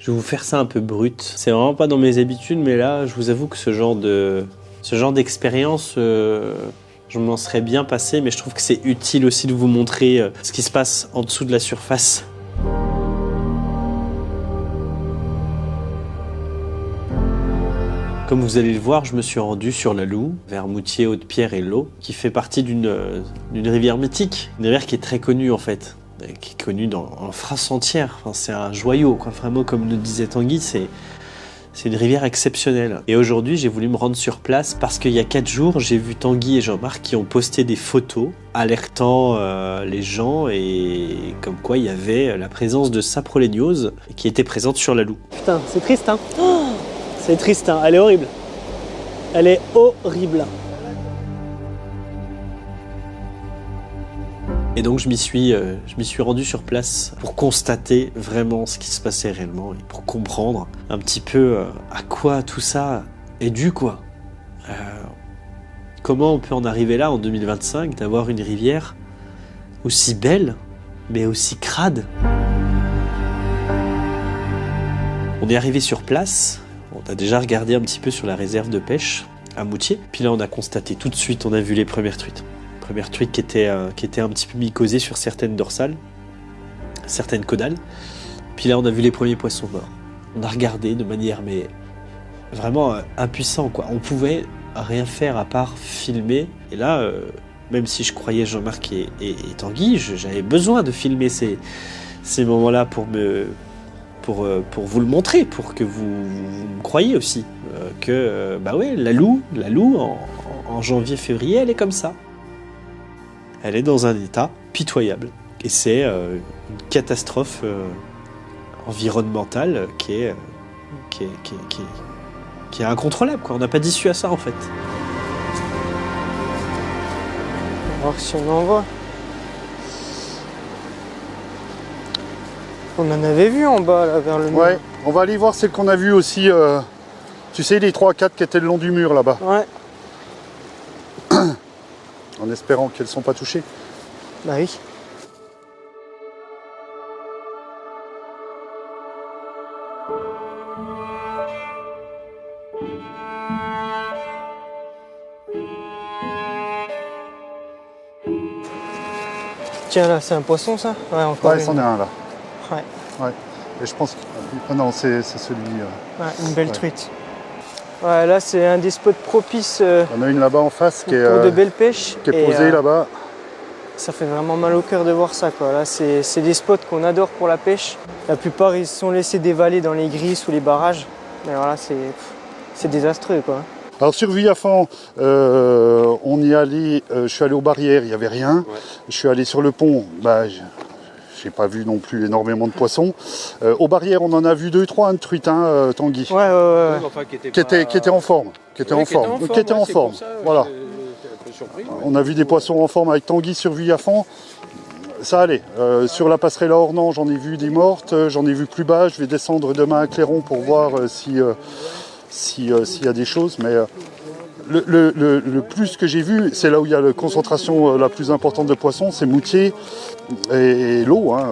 Je vais vous faire ça un peu brut. C'est vraiment pas dans mes habitudes, mais là, je vous avoue que ce genre d'expérience, je m'en serais bien passé, mais je trouve que c'est utile aussi de vous montrer ce qui se passe en dessous de la surface. Comme vous allez le voir, je me suis rendu sur la Loue, vers Moutier, Haute-Pierre et Lot, qui fait partie d'une rivière mythique, une rivière qui est très connue en fait, qui est connue en France entière. Enfin, c'est un joyau, quoi. Vraiment, comme le disait Tanguy, c'est une rivière exceptionnelle. Et aujourd'hui, j'ai voulu me rendre sur place parce qu'il y a 4 jours, j'ai vu Tanguy et Jean-Marc qui ont posté des photos alertant les gens et comme quoi il y avait la présence de saproléniose qui était présente sur la Loue. Putain, c'est triste, hein. Oh, c'est triste, hein. Elle est horrible. Elle est horrible. Et donc je m'y suis rendu sur place pour constater vraiment ce qui se passait réellement et pour comprendre un petit peu à quoi tout ça est dû, quoi. Comment on peut en arriver là en 2025, d'avoir une rivière aussi belle mais aussi crade. On est arrivé sur place, on a déjà regardé un petit peu sur la réserve de pêche à Moutier, puis là on a constaté tout de suite, on a vu les premières truites. Première truite qui était un petit peu mycosée sur certaines dorsales, certaines caudales. Puis là, on a vu les premiers poissons morts. On a regardé de manière mais vraiment impuissant, quoi. On pouvait rien faire à part filmer. Et là, même si je croyais Jean-Marc et Tanguy, j'avais besoin de filmer ces moments-là pour vous le montrer, pour que vous me croyiez aussi que bah ouais, la Loue en janvier-février, elle est comme ça. Elle est dans un état pitoyable. Et c'est une catastrophe environnementale qui est incontrôlable, quoi. On n'a pas d'issue à ça, en fait. On va voir si on en voit. On en avait vu en bas, là, vers le mur. Ouais, on va aller voir celle qu'on a vue aussi. Tu sais, les 3-4 qui étaient le long du mur, là-bas. Ouais. En espérant qu'elles ne sont pas touchées. Bah oui. Tiens, là, c'est un poisson, ça? Ouais, encore Ouais, c'en est un, là. Ouais. Ouais. Et je pense que... Ah non, c'est celui... Ouais, une belle truite. Ouais, là, c'est un des spots propices on a une là-bas en face qui est... pour de belles pêches. Qui est posée là-bas. Ça fait vraiment mal au cœur de voir ça, quoi. Là, c'est des spots qu'on adore pour la pêche. La plupart, ils se sont laissés dévaler dans les grilles ou les barrages. Mais voilà, c'est désastreux, quoi. Alors sur Villafan, on y allait, je suis allé aux barrières, il n'y avait rien. Ouais. Je suis allé sur le pont, bah, j'ai pas vu non plus énormément de poissons. Aux barrières, on en a vu 2-3 de truites, hein, Tanguy. Ouais. Enfin, qui était en forme. Qui était en forme. Voilà. Surpris, ouais. On a vu des poissons en forme avec Tanguy sur Villafan. Ça allait. Sur la passerelle à Ornans, j'en ai vu des mortes. J'en ai vu plus bas. Je vais descendre demain à Clairon pour voir s'il y a des choses. Mais le plus que j'ai vu, c'est là où il y a la concentration la plus importante de poissons, c'est Moutier et l'eau. Hein,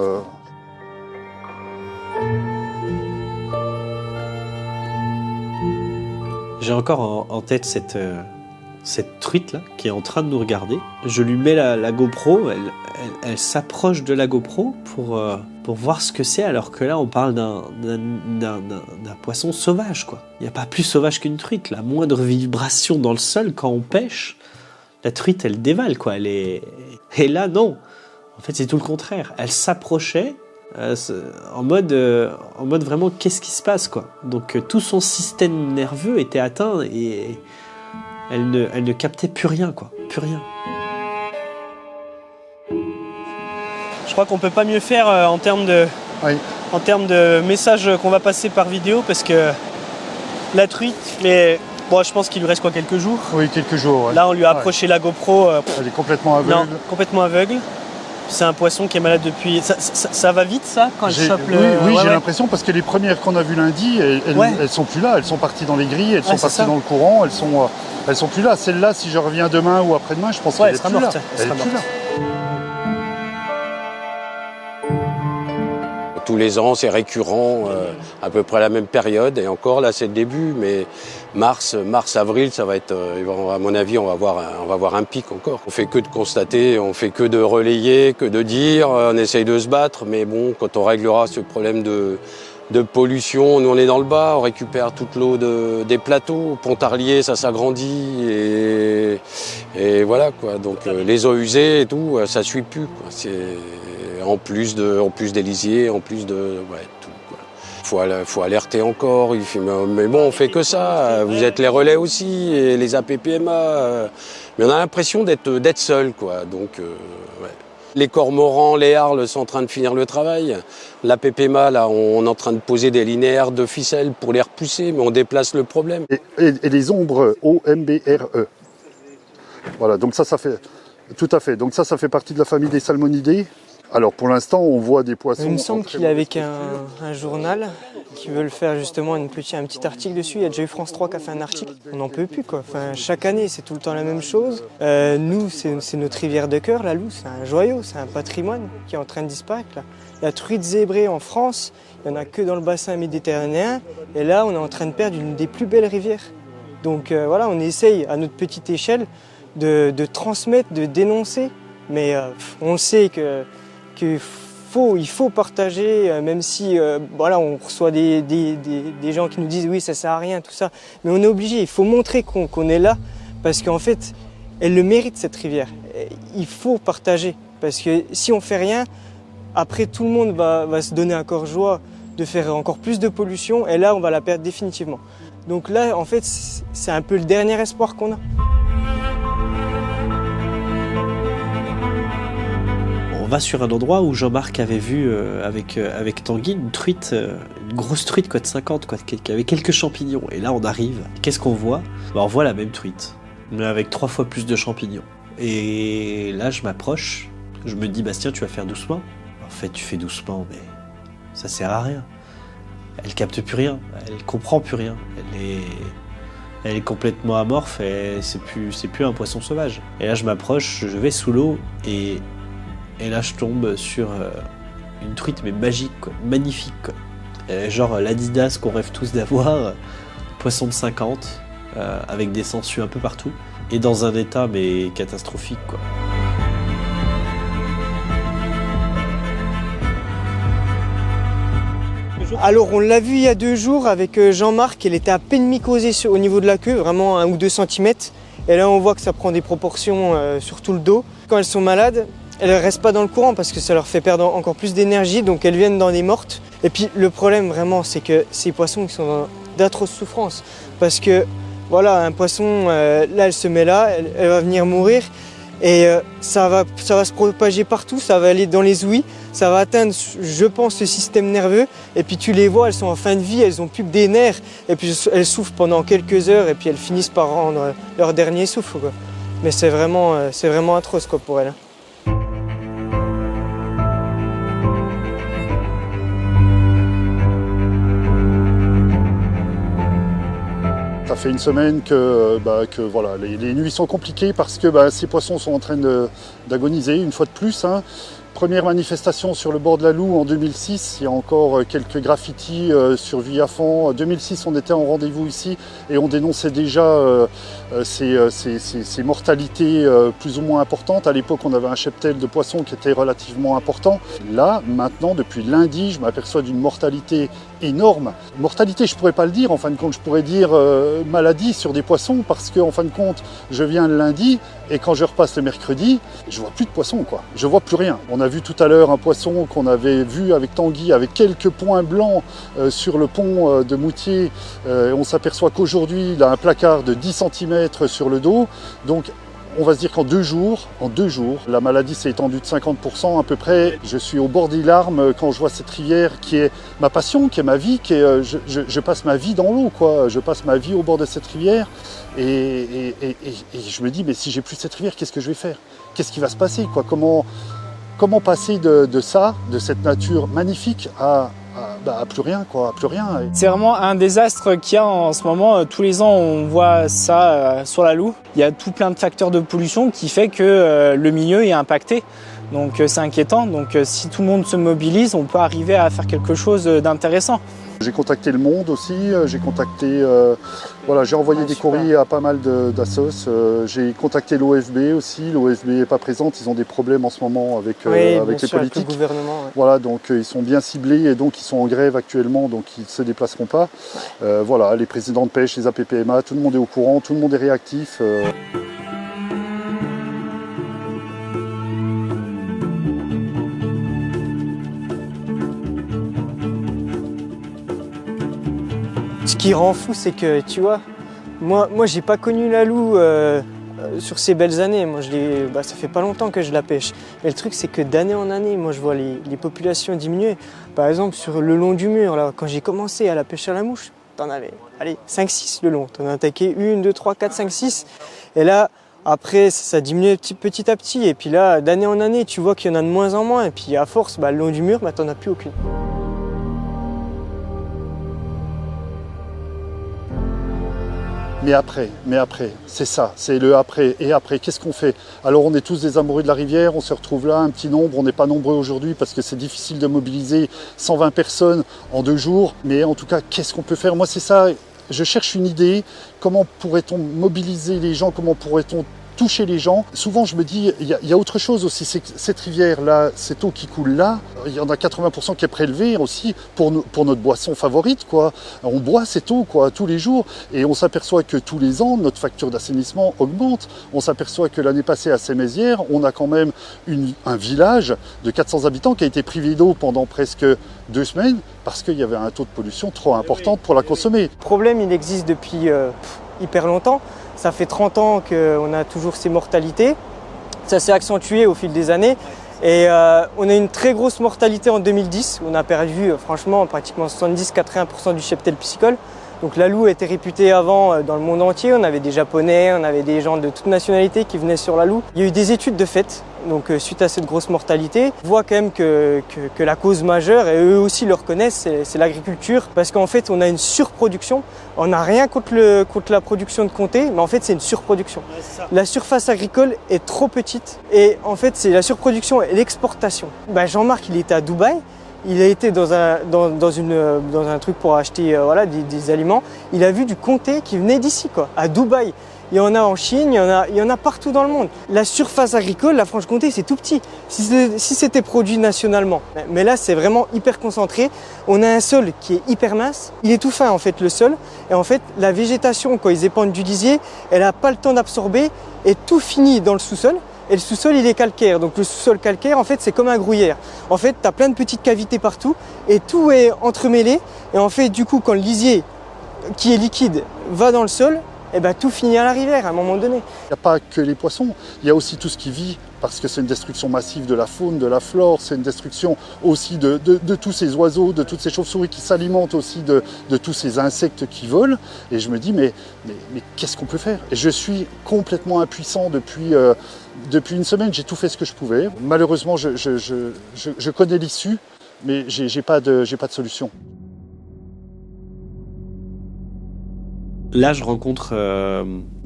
J'ai encore en tête cette truite là qui est en train de nous regarder. Je lui mets la GoPro, elle s'approche de la GoPro pour voir ce que c'est, alors que là on parle d'un poisson sauvage, quoi. Il n'y a pas plus sauvage qu'une truite. La moindre vibration dans le sol quand on pêche, la truite elle dévale, quoi. Et là non, en fait c'est tout le contraire. Elle s'approchait en mode vraiment qu'est-ce qui se passe, quoi. Donc tout son système nerveux était atteint et elle ne captait plus rien, quoi. Plus rien. Je crois qu'on peut pas mieux faire en termes de messages qu'on va passer par vidéo, parce que la truite, mais bon, je pense qu'il lui reste quoi, quelques jours. Oui, quelques jours. Ouais. Là, on lui a approché la GoPro. Elle est complètement aveugle. Non, complètement aveugle. C'est un poisson qui est malade depuis... Ça va vite, ça, quand elle chope le... Oui, j'ai l'impression, parce que les premières qu'on a vues lundi, elles sont plus là. Elles sont parties dans les grilles, elles sont parties dans le courant, elles sont plus là. Celle-là, si je reviens demain ou après-demain, je pense qu'elle est plus là. Elle est plus là. tous les ans, c'est récurrent, à peu près à la même période. Et encore, là, c'est le début, mais mars, avril, ça va être, à mon avis, on va voir un pic encore. On fait que de constater, on fait que de relayer, que de dire, on essaye de se battre, mais bon, quand on réglera ce problème de pollution, nous on est dans le bas, on récupère toute l'eau des plateaux, Pontarlier ça s'agrandit et voilà quoi. Donc les eaux usées et tout, ça suit plus quoi. C'est en plus des lisiers, en plus de tout quoi. Faut alerter encore, mais bon on fait que ça. Vous êtes les relais aussi et les APPMA, mais on a l'impression d'être seul quoi. Donc ouais. Les cormorans, les harles sont en train de finir le travail. La PPMA, là, on est en train de poser des linéaires de ficelles pour les repousser, mais on déplace le problème. Et les ombres OMBRE. Voilà, donc ça fait... Tout à fait. Donc ça fait partie de la famille des salmonidés. Alors pour l'instant, on voit des poissons... Il me semble qu'il est avec un journal qui veut le faire justement un petit article dessus. Il y a déjà eu France 3 qui a fait un article. On n'en peut plus quoi. Enfin, chaque année, c'est tout le temps la même chose. Nous, c'est notre rivière de cœur, la Loue. C'est un joyau, c'est un patrimoine qui est en train de disparaître là. La truite zébrée en France, il n'y en a que dans le bassin méditerranéen. Et là, on est en train de perdre une des plus belles rivières. Donc voilà, on essaye à notre petite échelle de transmettre, de dénoncer. Mais on le sait qu'il faut partager, même si voilà, on reçoit des gens qui nous disent oui ça sert à rien tout ça, mais on est obligé, il faut montrer qu'on est là parce qu'en fait elle le mérite cette rivière. Il faut partager parce que si on fait rien, après tout le monde va se donner à cœur joie de faire encore plus de pollution et là on va la perdre définitivement. Donc là en fait c'est un peu le dernier espoir qu'on a. On va sur un endroit où Jean-Marc avait vu avec Tanguy une truite, une grosse truite quoi, de 50 quoi, qui avait quelques champignons. Et là on arrive, qu'est-ce qu'on voit ? On voit la même truite, mais avec 3 fois plus de champignons. Et là je m'approche, je me dis Bastien tu vas faire doucement. En fait tu fais doucement mais ça sert à rien. Elle capte plus rien, elle comprend plus rien. Elle est complètement amorphe et c'est plus un poisson sauvage. Et là je m'approche, je vais sous l'eau et là je tombe sur une truite mais magique quoi, magnifique quoi. Genre l'Adidas qu'on rêve tous d'avoir, poisson de 50, avec des sangsues un peu partout, et dans un état mais catastrophique quoi. Alors on l'a vu il y a 2 jours avec Jean-Marc, elle était à peine mycosée au niveau de la queue, vraiment 1 ou 2 cm. Et là on voit que ça prend des proportions sur tout le dos. Quand elles sont malades, elles ne restent pas dans le courant parce que ça leur fait perdre encore plus d'énergie, donc elles viennent dans des mortes. Et puis le problème vraiment, c'est que ces poissons qui sont dans d'atroces souffrances. Parce que voilà, un poisson, là elle se met là, elle va venir mourir. Et ça va se propager partout, ça va aller dans les ouïes, ça va atteindre, je pense, le système nerveux. Et puis tu les vois, elles sont en fin de vie, elles ont plus que des nerfs. Et puis elles souffrent pendant quelques heures et puis elles finissent par rendre leur dernier souffle, quoi. Mais c'est vraiment atroce quoi, pour elles. Ça fait une semaine que voilà, les nuits sont compliquées parce que ces poissons sont en train d'agoniser une fois de plus. Hein. Première manifestation sur le bord de la Loue en 2006, il y a encore quelques graffitis sur Vuillafans. En 2006, on était en rendez-vous ici et on dénonçait déjà ces mortalités plus ou moins importantes. À l'époque, on avait un cheptel de poissons qui était relativement important. Là, maintenant, depuis lundi, je m'aperçois d'une mortalité énorme. Mortalité, je ne pourrais pas le dire, en fin de compte, je pourrais dire maladie sur des poissons parce qu'en fin de compte, je viens le lundi et quand je repasse le mercredi, je vois plus de poissons, quoi. Je vois plus rien. On a vu tout à l'heure un poisson qu'on avait vu avec Tanguy, avec quelques points blancs sur le pont de Moutier. On s'aperçoit qu'aujourd'hui, il a un placard de 10 cm sur le dos. Donc, on va se dire qu'en 2 jours, la maladie s'est étendue de 50% à peu près. Je suis au bord des larmes quand je vois cette rivière qui est ma passion, qui est ma vie, je passe ma vie dans l'eau, quoi. Je passe ma vie au bord de cette rivière et je me dis, mais si j'ai plus cette rivière, qu'est-ce que je vais faire? Qu'est-ce qui va se passer, quoi? Comment passer de ça, de cette nature magnifique à plus rien, quoi, à plus rien. C'est vraiment un désastre qu'il y a en ce moment. Tous les ans, on voit ça sur la Loue. Il y a tout plein de facteurs de pollution qui fait que le milieu est impacté. Donc c'est inquiétant. Donc si tout le monde se mobilise, on peut arriver à faire quelque chose d'intéressant. J'ai contacté Le Monde aussi, j'ai contacté, voilà, j'ai envoyé des courriers à pas mal d'assos, j'ai contacté l'OFB aussi, l'OFB n'est pas présente, ils ont des problèmes en ce moment avec, avec les politiques. Avec le gouvernement. Ouais. Voilà, donc ils sont bien ciblés et donc ils sont en grève actuellement, donc ils ne se déplaceront pas. Voilà, les présidents de pêche, les APPMA, tout le monde est au courant, tout le monde est réactif. Ce qui rend fou, c'est que, tu vois, moi j'ai pas connu la loue sur ces belles années. Moi, ça fait pas longtemps que je la pêche. Mais le truc, c'est que d'année en année, moi, je vois les populations diminuer. Par exemple, sur le long du mur, là, quand j'ai commencé à la pêche à la mouche, t'en avais, allez, 5-6 le long. T'en as attaqué 1, 2, 3, 4, 5, 6. Et là, après, ça diminue petit à petit. Et puis là, d'année en année, tu vois qu'il y en a de moins en moins. Et puis à force, le long du mur, t'en as plus aucune. Mais après, c'est ça, c'est le après. Et après, qu'est-ce qu'on fait? Alors on est tous des amoureux de la rivière, on se retrouve là, un petit nombre, on n'est pas nombreux aujourd'hui parce que c'est difficile de mobiliser 120 personnes en 2 jours. Mais en tout cas, qu'est-ce qu'on peut faire? Moi c'est ça, je cherche une idée, comment pourrait-on mobiliser les gens, comment pourrait-on toucher les gens. Souvent, je me dis, il y a autre chose aussi, c'est que cette rivière-là, cette eau qui coule là, il y en a 80% qui est prélevée aussi pour notre boisson favorite, quoi. On boit cette eau, quoi, tous les jours, et on s'aperçoit que tous les ans, notre facture d'assainissement augmente. On s'aperçoit que l'année passée, à Sémézières, on a quand même un village de 400 habitants qui a été privé d'eau pendant presque 2 semaines parce qu'il y avait un taux de pollution trop important pour la consommer. Le problème, il existe depuis hyper longtemps. Ça fait 30 ans qu'on a toujours ces mortalités. Ça s'est accentué au fil des années. Et on a une très grosse mortalité en 2010. On a perdu franchement pratiquement 70-80% du cheptel piscicole. Donc la loue était réputée avant dans le monde entier. On avait des Japonais, on avait des gens de toute nationalité qui venaient sur la loue. Il y a eu des études de fait. Donc suite à cette grosse mortalité, on voit quand même que la cause majeure, et eux aussi le reconnaissent, c'est l'agriculture. Parce qu'en fait, on a une surproduction. On n'a rien contre la production de comté, mais en fait, c'est une surproduction. Ouais, la surface agricole est trop petite. Et en fait, c'est la surproduction et l'exportation. Jean-Marc, il était à Dubaï. Il a été dans un truc pour acheter des aliments. Il a vu du comté qui venait d'ici, quoi, à Dubaï. Il y en a en Chine, il y en a partout dans le monde. La surface agricole, la Franche-Comté, c'est tout petit. Si c'était produit nationalement. Mais là, c'est vraiment hyper concentré. On a un sol qui est hyper mince. Il est tout fin, en fait, le sol. Et en fait, la végétation, quand ils épandent du lisier, elle n'a pas le temps d'absorber et tout finit dans le sous-sol. Et le sous-sol, il est calcaire. Donc le sous-sol calcaire, en fait, c'est comme un gruyère. En fait, tu as plein de petites cavités partout et tout est entremêlé. Et en fait, du coup, quand le lisier, qui est liquide, va dans le sol, tout finit à la rivière à un moment donné. Il n'y a pas que les poissons, il y a aussi tout ce qui vit, parce que c'est une destruction massive de la faune, de la flore, c'est une destruction aussi de tous ces oiseaux, de toutes ces chauves-souris qui s'alimentent aussi de tous ces insectes qui volent. Et je me dis, mais qu'est-ce qu'on peut faire? Et je suis complètement impuissant depuis une semaine, j'ai tout fait ce que je pouvais. Malheureusement, je connais l'issue, mais j'ai pas de solution. Là, je rencontre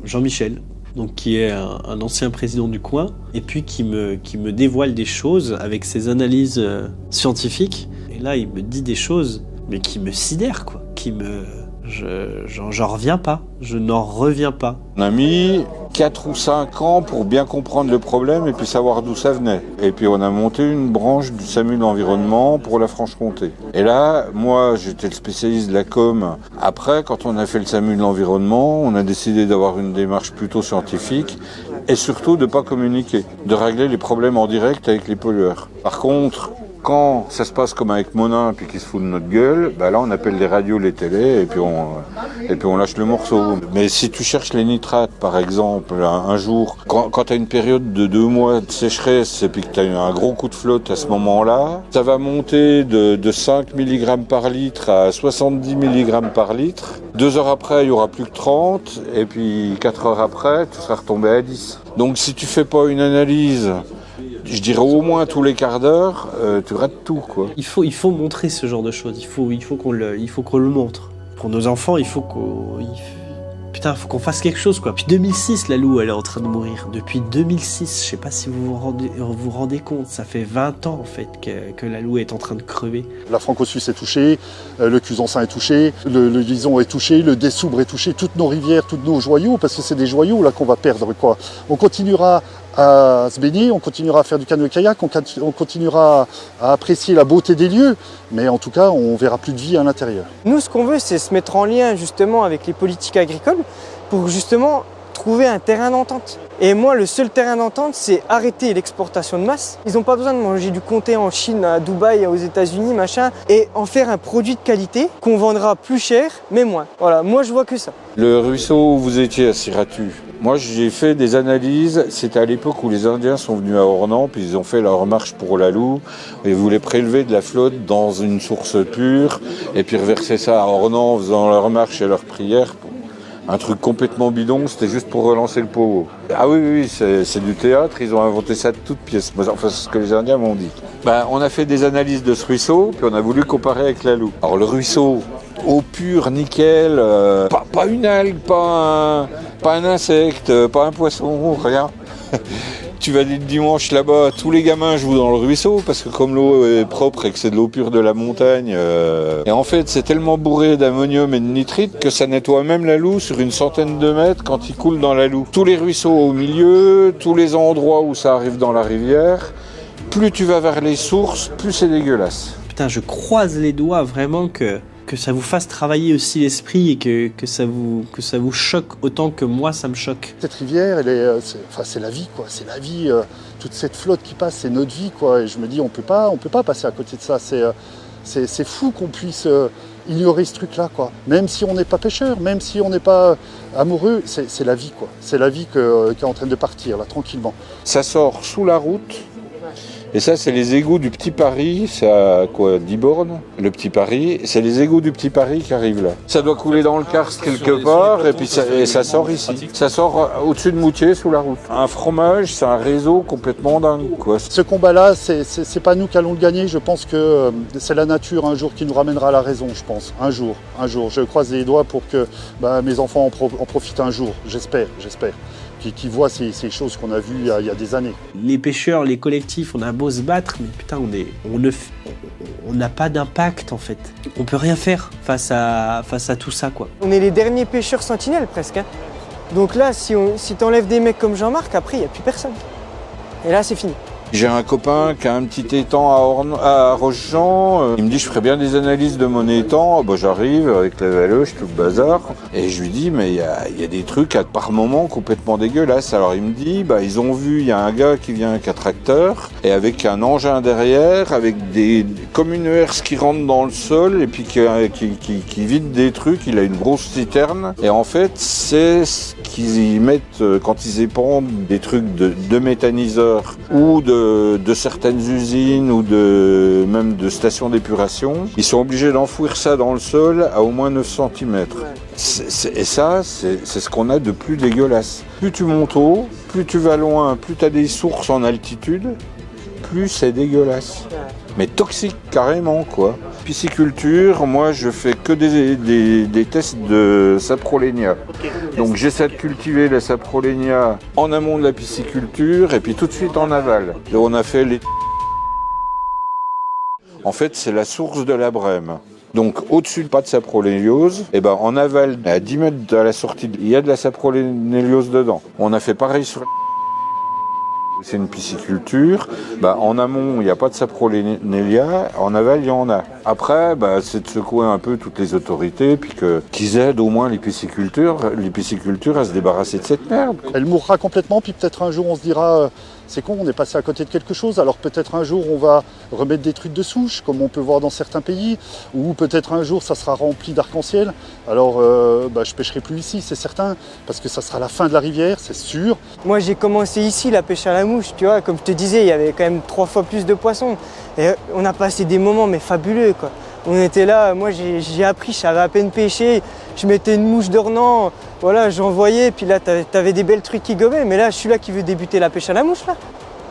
Jean-Michel, donc qui est un ancien président du coin, et puis qui me dévoile des choses avec ses analyses scientifiques. Et là, il me dit des choses, mais qui me sidèrent, quoi. J'en reviens pas. Je n'en reviens pas. On a mis 4 ou 5 ans pour bien comprendre le problème et puis savoir d'où ça venait. Et puis on a monté une branche du SAMU de l'environnement pour la Franche-Comté. Et là, moi, j'étais le spécialiste de la com. Après, quand on a fait le SAMU de l'environnement, on a décidé d'avoir une démarche plutôt scientifique et surtout de ne pas communiquer, de régler les problèmes en direct avec les pollueurs. Par contre, quand ça se passe comme avec Monin puis qu'ils se foutent de notre gueule, là on appelle les radios, les télés et puis on lâche le morceau. Mais si tu cherches les nitrates par exemple un jour, quand tu as une période de 2 mois de sécheresse et puis que tu as eu un gros coup de flotte à ce moment-là, ça va monter de 5 mg par litre à 70 mg par litre. 2 heures après, il n'y aura plus que 30 et puis 4 heures après, tu seras retombé à 10. Donc si tu fais pas une analyse, je dirais au moins tous les quarts d'heure, tu rates tout, quoi. Il faut montrer ce genre de choses. Il faut qu'on le montre. Pour nos enfants, il faut Putain, faut qu'on fasse quelque chose, quoi. Depuis 2006, la Loue, elle est en train de mourir. Depuis 2006, je sais pas si vous vous rendez compte, ça fait 20 ans, en fait, que la Loue est en train de crever. La Franco-Suisse est touchée, le Cusançin est touché, le Lison est touché, le Dessoubre est touché, toutes nos rivières, tous nos joyaux, parce que c'est des joyaux là qu'on va perdre, quoi. On continuera à se baigner, on continuera à faire du canoë-kayak, on continuera à apprécier la beauté des lieux, mais en tout cas, on verra plus de vie à l'intérieur. Nous, ce qu'on veut, c'est se mettre en lien justement avec les politiques agricoles pour justement trouver un terrain d'entente. Et moi, le seul terrain d'entente, c'est arrêter l'exportation de masse. Ils n'ont pas besoin de manger du comté en Chine, à Dubaï, aux États-Unis, machin, et en faire un produit de qualité qu'on vendra plus cher, mais moins. Voilà, moi, je vois que ça. Le ruisseau où vous étiez à Siratu, moi j'ai fait des analyses, c'était à l'époque où les Indiens sont venus à Ornans, puis ils ont fait leur marche pour la Loue, et voulaient prélever de la flotte dans une source pure, et puis reverser ça à Ornans en faisant leur marche et leur prière. Un truc complètement bidon, c'était juste pour relancer le pot. Ah oui, c'est du théâtre, ils ont inventé ça de toutes pièces. Enfin, c'est ce que les Indiens m'ont dit. On a fait des analyses de ce ruisseau, puis on a voulu comparer avec la Loue. Alors le ruisseau, eau pure, nickel, pas une algue, pas un insecte, pas un poisson, rien. Tu vas le dimanche là-bas, tous les gamins jouent dans le ruisseau parce que comme l'eau est propre et que c'est de l'eau pure de la montagne, et en fait c'est tellement bourré d'ammonium et de nitrite que ça nettoie même la Loue sur une centaine de mètres quand il coule dans la Loue. Tous les ruisseaux au milieu, tous les endroits où ça arrive dans la rivière, plus tu vas vers les sources, plus c'est dégueulasse. Putain, je croise les doigts vraiment que ça vous fasse travailler aussi l'esprit et que ça vous choque autant que moi ça me choque. Cette rivière, c'est la vie, quoi. C'est la vie, toute cette flotte qui passe, c'est notre vie, quoi. Et je me dis, on peut pas passer à côté de ça. C'est fou qu'on puisse ignorer ce truc-là, quoi. Même si on n'est pas pêcheur, même si on n'est pas amoureux, c'est la vie, quoi. C'est la vie qui est en train de partir, là, tranquillement. Ça sort sous la route. Et ça, c'est les égouts du Petit Paris, c'est à quoi, 10 bornes, le Petit Paris, c'est les égouts du Petit Paris qui arrivent là. Ça doit couler dans le karst quelque part, et puis ça sort ici. Ça sort au-dessus de Moutier, sous la route. Un fromage, c'est un réseau complètement dingue, quoi. Ce combat-là, c'est pas nous qui allons le gagner, je pense que c'est la nature un jour qui nous ramènera à la raison, je pense. Un jour. Je croise les doigts pour que mes enfants en profitent un jour, j'espère. Qui voient ces choses qu'on a vues il y a des années. Les pêcheurs, les collectifs, on a beau se battre, mais putain, on n'a pas d'impact en fait. On peut rien faire face à tout ça, quoi. On est les derniers pêcheurs sentinelles presque. Hein. Donc là, si t'enlèves des mecs comme Jean-Marc, après, il n'y a plus personne. Et là, c'est fini. J'ai un copain qui a un petit étang à Rochejean. Il me dit, je ferais bien des analyses de mon étang. J'arrive avec la valoche, tout le bazar. Et je lui dis, mais il y a des trucs par moment complètement dégueulasses. Alors il me dit, ils ont vu, il y a un gars qui vient avec un tracteur et avec un engin derrière, avec comme une herse qui rentre dans le sol et puis qui vide des trucs. Il a une grosse citerne. Et en fait, c'est ce qu'ils y mettent quand ils épandent des trucs de méthaniseurs ou de certaines usines ou même de stations d'épuration. Ils sont obligés d'enfouir ça dans le sol à au moins 9 cm. Et ça, c'est ce qu'on a de plus dégueulasse. Plus tu montes haut, plus tu vas loin, plus tu as des sources en altitude, plus c'est dégueulasse. Mais toxique carrément, quoi. Pisciculture, moi je fais que des tests de saprolénia. Donc j'essaie de cultiver la saprolénia en amont de la pisciculture et puis tout de suite en aval. Et on a fait En fait, c'est la source de la Brème. Donc au-dessus, pas de sapronéliose. Et en aval, à 10 mètres à la sortie, il y a de la sapronéliose dedans. On a fait pareil sur c'est une pisciculture. En amont, il n'y a pas de sapronélia. En aval, il y en a. Après, c'est de secouer un peu toutes les autorités, puis qu'ils aident au moins les piscicultures à se débarrasser de cette merde. Elle mourra complètement, puis peut-être un jour on se dira c'est con, on est passé à côté de quelque chose. Alors peut-être un jour on va remettre des trucs de souche, comme on peut voir dans certains pays, ou peut-être un jour ça sera rempli d'arc-en-ciel. Alors je pêcherai plus ici, c'est certain, parce que ça sera la fin de la rivière, c'est sûr. Moi j'ai commencé ici la pêche à la mouche, tu vois, comme je te disais, il y avait quand même 3 fois plus de poissons. Et on a passé des moments mais fabuleux, quoi. On était là, moi j'ai appris, je savais à peine pêcher, je mettais une mouche d'ornans, voilà, j'envoyais, puis là t'avais des belles trucs qui gobaient, mais là je suis là qui veut débuter la pêche à la mouche là.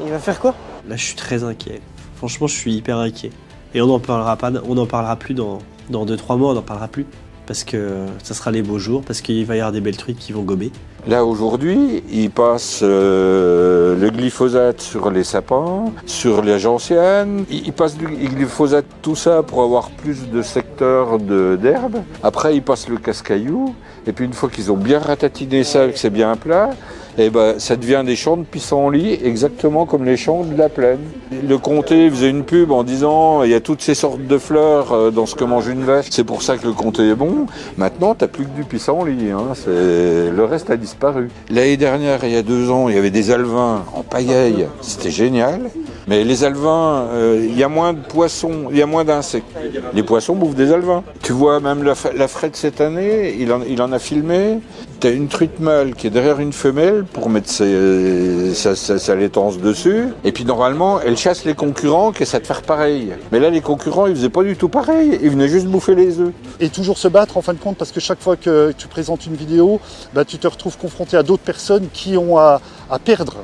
Il va faire quoi? Là je suis très inquiet, franchement je suis hyper inquiet. Et on n'en parlera plus dans 2-3 mois, on n'en parlera plus. parce que ça sera les beaux jours, parce qu'il va y avoir des belles truites qui vont gober. Là aujourd'hui, ils passent le glyphosate sur les sapins, sur les gentianes. Ils passent du glyphosate, tout ça pour avoir plus de secteurs d'herbe. Après, ils passent le casse-caillou. Et puis une fois qu'ils ont bien ratatiné ça, que c'est bien plat, et ben, ça devient des champs de pissenlit, exactement comme les champs de la plaine. Le comté faisait une pub en disant il y a toutes ces sortes de fleurs dans ce que mange une vache. C'est pour ça que le comté est bon. Maintenant, t'as plus que du pissenlit. Hein. Le reste a disparu. L'année dernière, il y a 2 ans, il y avait des alevins en pagaille. C'était génial. Mais les alevins, il y a moins de poissons, il y a moins d'insectes. Les poissons bouffent des alevins. Tu vois, même la frette cette année, il en a filmé. T'as une truite mâle qui est derrière une femelle pour mettre sa laitance dessus. Et puis normalement, elle chasse les concurrents qui essaient de faire pareil. Mais là, les concurrents, ils faisaient pas du tout pareil. Ils venaient juste bouffer les œufs. Et toujours se battre en fin de compte, parce que chaque fois que tu présentes une vidéo, bah, tu te retrouves confronté à d'autres personnes qui ont à perdre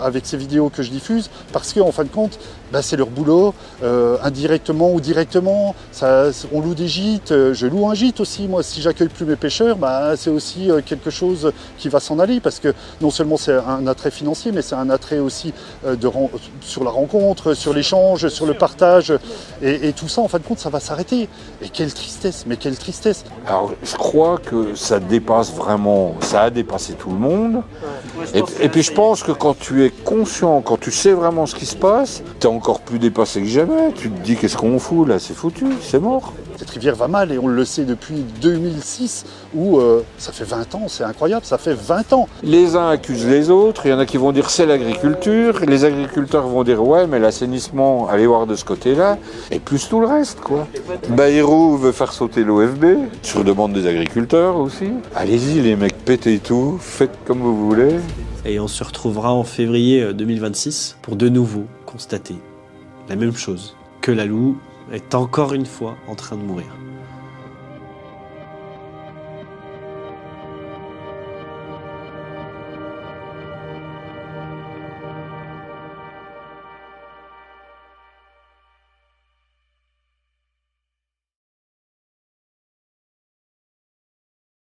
avec ces vidéos que je diffuse, parce qu'en fin de compte, bah, c'est leur boulot, indirectement ou directement. On loue des gîtes, je loue un gîte aussi. Moi, si j'accueille plus mes pêcheurs, bah, c'est aussi quelque chose qui va s'en aller, parce que non seulement c'est un attrait financier, mais c'est un attrait aussi sur la rencontre, sur l'échange, sur le partage, et tout ça, en fin de compte, ça va s'arrêter. Et quelle tristesse, mais quelle tristesse. Alors, je crois que ça dépasse vraiment, ça a dépassé tout le monde. Et puis je pense que quand tu es conscient, quand tu sais vraiment ce qui se passe, tu es encore plus dépassé que jamais. Tu te dis qu'est-ce qu'on fout là, c'est foutu, c'est mort. Cette rivière va mal et on le sait depuis 2006 où ça fait 20 ans, c'est incroyable, ça fait 20 ans. Les uns accusent les autres, il y en a qui vont dire c'est l'agriculture, les agriculteurs vont dire ouais mais l'assainissement, allez voir de ce côté-là, et plus tout le reste quoi. Bayrou veut faire sauter l'OFB, sur demande des agriculteurs aussi. Allez-y les mecs, pétez tout, faites comme vous voulez. Et on se retrouvera en février 2026 pour de nouveau constater la même chose, que la Loue est encore une fois en train de mourir.